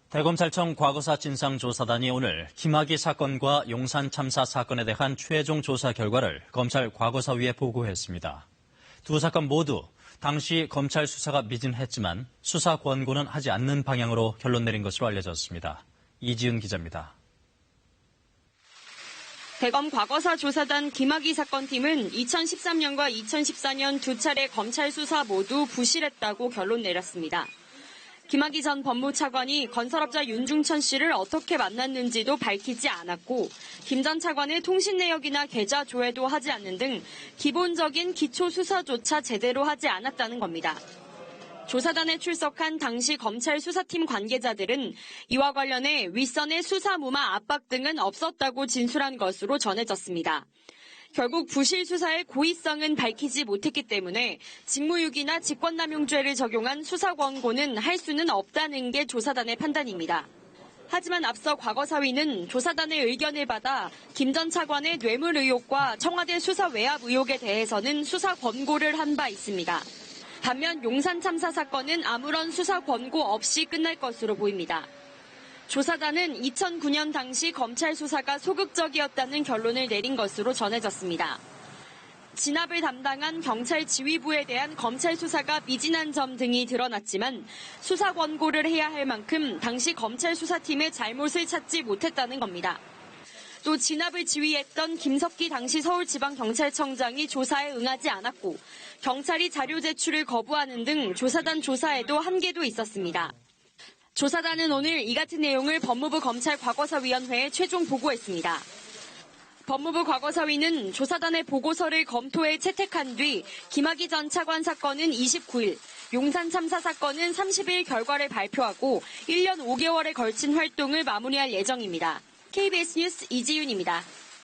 대검찰청 과거사 진상조사단이 오늘 김학의 사건과 용산 참사 사건에 대한 최종 조사 결과를 검찰 과거사위에 보고했습니다. 두 사건 모두 당시 검찰 수사가 미진했지만 수사 권고는 하지 않는 방향으로 결론 내린 것으로 알려졌습니다. 이지은 기자입니다. 대검 과거사 조사단 김학의 사건팀은 2013년과 2014년 두 차례 검찰 수사 모두 부실했다고 결론 내렸습니다. 김학의 전 법무차관이 건설업자 윤중천 씨를 어떻게 만났는지도 밝히지 않았고 김 전 차관의 통신 내역이나 계좌 조회도 하지 않는 등 기본적인 기초 수사조차 제대로 하지 않았다는 겁니다. 조사단에 출석한 당시 검찰 수사팀 관계자들은 이와 관련해 윗선의 수사 무마 압박 등은 없었다고 진술한 것으로 전해졌습니다. 결국 부실 수사의 고의성은 밝히지 못했기 때문에 직무유기나 직권남용죄를 적용한 수사 권고는 할 수는 없다는 게 조사단의 판단입니다. 하지만 앞서 과거사위는 조사단의 의견을 받아 김 전 차관의 뇌물 의혹과 청와대 수사 외압 의혹에 대해서는 수사 권고를 한 바 있습니다. 반면 용산 참사 사건은 아무런 수사 권고 없이 끝날 것으로 보입니다. 조사단은 2009년 당시 검찰 수사가 소극적이었다는 결론을 내린 것으로 전해졌습니다. 진압을 담당한 경찰 지휘부에 대한 검찰 수사가 미진한 점 등이 드러났지만 수사 권고를 해야 할 만큼 당시 검찰 수사팀의 잘못을 찾지 못했다는 겁니다. 또 진압을 지휘했던 김석기 당시 서울지방경찰청장이 조사에 응하지 않았고 경찰이 자료 제출을 거부하는 등 조사단 조사에도 한계도 있었습니다. 조사단은 오늘 이 같은 내용을 법무부 검찰과거사위원회에 최종 보고했습니다. 법무부 과거사위는 조사단의 보고서를 검토해 채택한 뒤 김학의 전 차관 사건은 29일, 용산 참사 사건은 30일 결과를 발표하고 1년 5개월에 걸친 활동을 마무리할 예정입니다. KBS 뉴스 이지윤입니다.